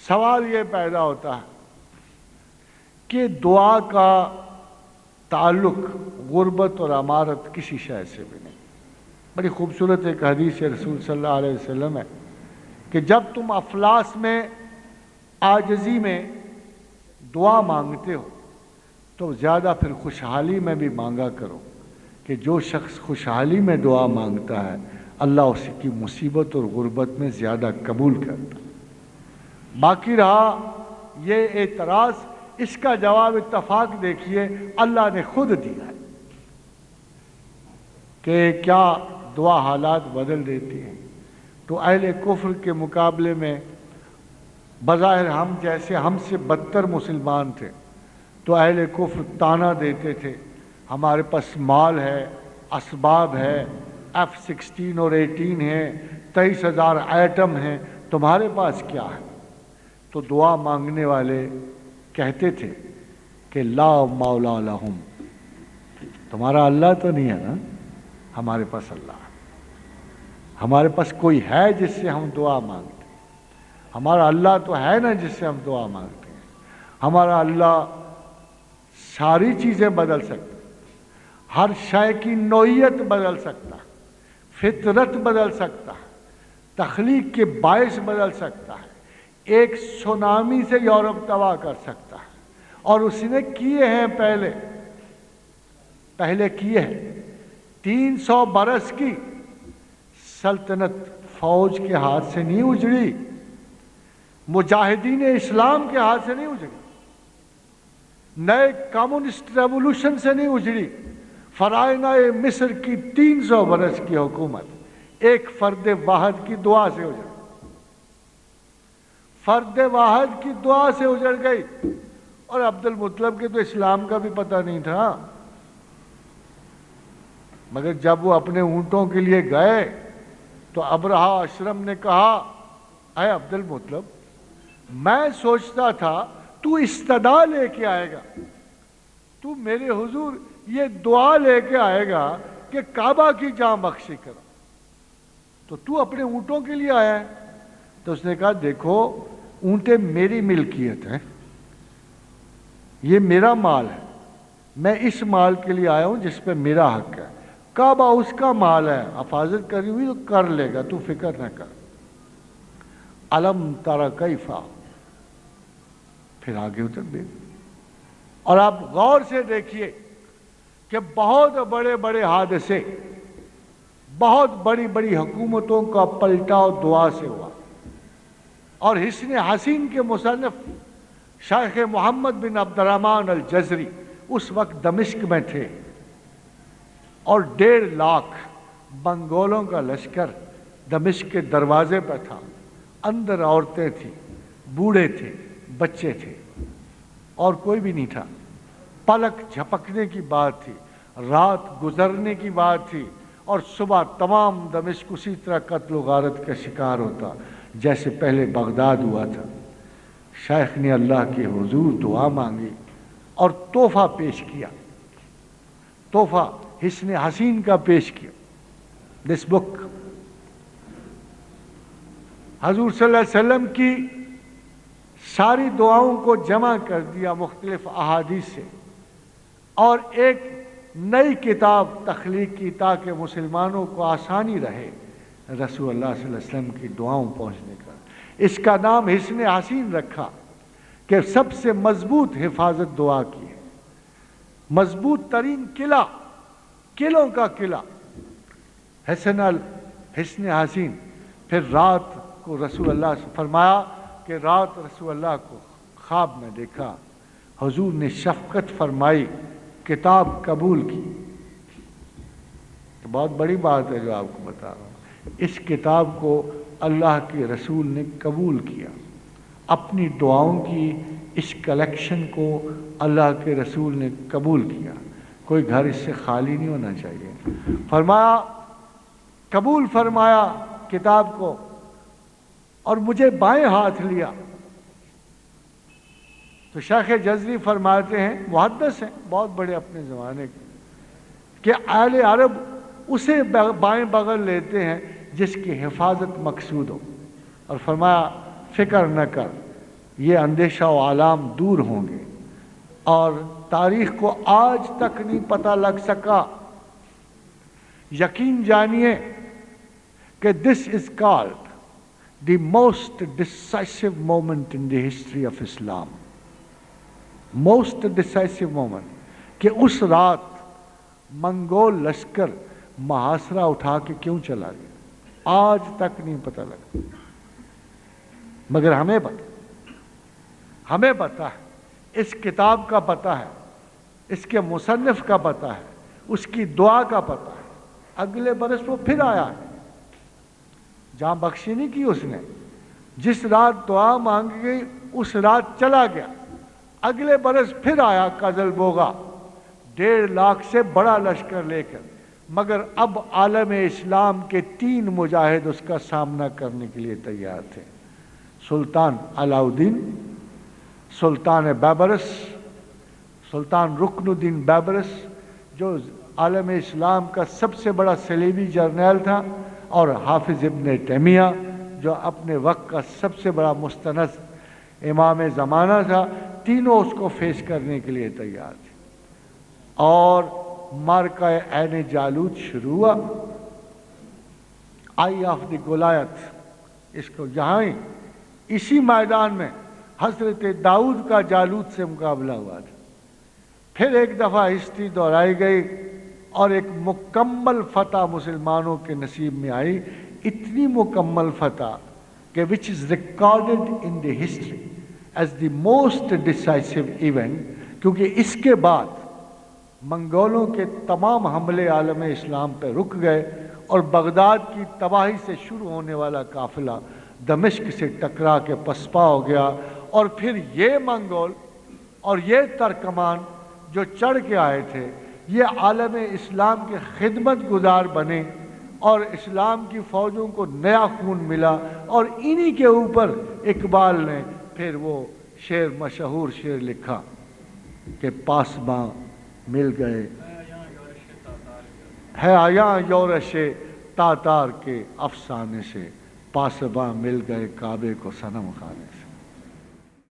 سوال یہ پیدا ہوتا ہے کہ دعا کا تعلق غربت اور امارت کسی شے سے بھی نہیں۔ بڑی خوبصورت ایک حدیث رسول صلی اللہ علیہ وسلم ہے کہ جب تم افلاس میں عاجزی میں دعا مانگتے ہو تو زیادہ پھر خوشحالی میں بھی مانگا کرو، کہ جو شخص خوشحالی میں دعا مانگتا ہے اللہ اس کی مصیبت اور غربت میں زیادہ قبول کرتا ہے۔ باقی رہا یہ اعتراض، اس کا جواب اتفاق دیکھیے اللہ نے خود دیا ہے کہ کیا دعا حالات بدل دیتی ہے۔ تو اہل کفر کے مقابلے میں بظاہر ہم جیسے ہم سے بدتر مسلمان تھے، تو اہل کفر تانا دیتے تھے ہمارے پاس مال ہے، اسباب ہے، F-16 اور 18 ہیں، 23,000 ایٹم ہیں، تمہارے پاس کیا ہے؟ تو دعا مانگنے والے کہتے تھے کہ لا مولا لہم، تمہارا اللہ تو نہیں ہے نا، ہمارے پاس اللہ ہے، ہمارے پاس کوئی ہے جس سے ہم دعا مانگتے ہیں، ہمارا اللہ تو ہے نا جس سے ہم دعا مانگتے ہیں، ہمارا اللہ ساری چیزیں بدل سکتا ہے، ہر شے کی نوعیت بدل سکتا ہے، فطرت بدل سکتا ہے، تخلیق کے باعث بدل سکتا ہے، ایک سونامی سے یورپ تباہ کر سکتا ہے، اور اس نے کیے ہیں پہلے کیے ہیں۔ 300 برس کی سلطنت فوج کے ہاتھ سے نہیں اجڑی، مجاہدین اسلام کے ہاتھ سے نہیں اجڑی، نئے کمیونسٹ ریولوشن سے نہیں اجڑی، فرعونہ مصر کی 300 برس کی حکومت ایک فرد واحد کی دعا سے اجڑ، فرد واحد کی دعا سے اجڑ گئی۔ اور عبد المطلب کے تو اسلام کا بھی پتہ نہیں تھا، مگر جب وہ اپنے اونٹوں کے لیے گئے تو ابرہہ اشرم نے کہا اے عبد المطلب، میں سوچتا تھا تو استدعا لے کے آئے گا، تو میرے حضور یہ دعا لے کے آئے گا کہ کعبہ کی جان بخشی کرو، تو اپنے اونٹوں کے لیے آیا ہے۔ تو اس نے کہا دیکھو اونٹیں میری ملکیت ہیں، یہ میرا مال ہے، میں اس مال کے لیے آیا ہوں جس پہ میرا حق ہے، کعبہ اس کا مال ہے، حفاظت کری ہوئی تو کر لے گا، تو فکر نہ کر۔ علم تری کیفا، پھر آگے اتر دے۔ اور آپ غور سے دیکھیے کہ بہت بڑے بڑے حادثے، بہت بڑی بڑی حکومتوں کا پلٹاؤ دعا سے ہوا۔ اور حسن حسین کے مصنف شیخ محمد بن عبد الرحمن الجزری اس وقت دمشق میں تھے، اور 1.5 لاکھ منگولوں کا لشکر دمشق کے دروازے پہ تھا، اندر عورتیں تھیں، بوڑھے تھے، بچے تھے، اور کوئی بھی نہیں تھا۔ پلک جھپکنے کی بات تھی، رات گزرنے کی بات تھی، اور صبح تمام دمشق اسی طرح قتل و غارت کا شکار ہوتا جیسے پہلے بغداد ہوا تھا۔ شیخ نے اللہ کے حضور دعا مانگی اور تحفہ پیش کیا، تحفہ حسن حسین کا پیش کیا۔ دس بک حضور صلی اللہ علیہ وسلم کی ساری دعاؤں کو جمع کر دیا مختلف احادیث سے، اور ایک نئی کتاب تخلیق کی تاکہ مسلمانوں کو آسانی رہے رسول اللہ صلی اللہ علیہ وسلم کی دعاؤں پہنچنے کا۔ اس کا نام حسن حسین رکھا کہ سب سے مضبوط حفاظت دعا کی ہے، مضبوط ترین قلعہ، قلعوں کا قلعہ حسن حسین۔ پھر رات کو رسول اللہ سے فرمایا کہ رات رسول اللہ کو خواب میں دیکھا، حضور نے شفقت فرمائی، کتاب قبول کی۔ تو بہت بڑی بات ہے جو آپ کو بتا رہا ہوں، اس کتاب کو اللہ کے رسول نے قبول کیا، اپنی دعاؤں کی اس کلیکشن کو اللہ کے رسول نے قبول کیا۔ کوئی گھر اس سے خالی نہیں ہونا چاہیے۔ فرمایا قبول فرمایا کتاب کو، اور مجھے بائیں ہاتھ لیا۔ تو شیخ جزری فرماتے ہیں، محدث ہیں بہت بڑے اپنے زمانے کے، کہ اہل عرب اسے بائیں بغل لیتے ہیں جس کی حفاظت مقصود ہو، اور فرمایا فکر نہ کر، یہ اندیشہ و آلام دور ہوں گے، اور تاریخ کو آج تک نہیں پتہ لگ سکا۔ یقین جانیے کہ this is called the most decisive moment in the history of Islam, most decisive moment, کہ اس رات منگول لشکر محاصرہ اٹھا کے کیوں چلا گیا، آج تک نہیں پتہ لگا، مگر ہمیں پتہ ہے، اس کتاب کا پتہ ہے، اس کے مصنف کا پتہ ہے، اس کی دعا کا پتہ ہے۔ اگلے برس وہ پھر آیا ہے، جہاں بخشی نہیں کی اس نے، جس رات دعا مانگی گئی اس رات چلا گیا، اگلے برس پھر آیا قزل بوغا 1.5 لاکھ سے بڑا لشکر لے کر، مگر اب عالم اسلام کے 3 مجاہد اس کا سامنا کرنے کے لیے تیار تھے، سلطان علاء الدین، سلطان بیبرس، سلطان رکن الدین بیبرس جو عالم اسلام کا سب سے بڑا صلیبی جرنیل تھا، اور حافظ ابن تیمیہ جو اپنے وقت کا سب سے بڑا مستند امام زمانہ تھا، تینوں اس کو فیس کرنے کے لیے تیار تھے۔ اور معرکہ عین جالوت شروع ہوا، آئی آف دی گولایت، اس کو یہاں ہی اسی میدان میں حضرت داؤد کا جالوت سے مقابلہ ہوا تھا۔ پھر ایک دفعہ ہسٹری دہرائی گئی اور ایک مکمل فتح مسلمانوں کے نصیب میں آئی، اتنی مکمل فتح کہ which is recorded in the history as the most decisive event، کیونکہ اس کے بعد منگولوں کے تمام حملے عالم اسلام پہ رک گئے، اور بغداد کی تباہی سے شروع ہونے والا قافلہ دمشق سے ٹکرا کے پسپا ہو گیا، اور پھر یہ منگول اور یہ ترکمان جو چڑھ کے آئے تھے یہ عالم اسلام کے خدمت گزار بنے، اور اسلام کی فوجوں کو نیا خون ملا، اور انہی کے اوپر اقبال نے پھر وہ مشہور شعر لکھا کہ پاسباں مل گئے ہے آیاں یورش تاتار کے افسانے سے، پاسباں مل گئے کعبے کو صنم خانے سے۔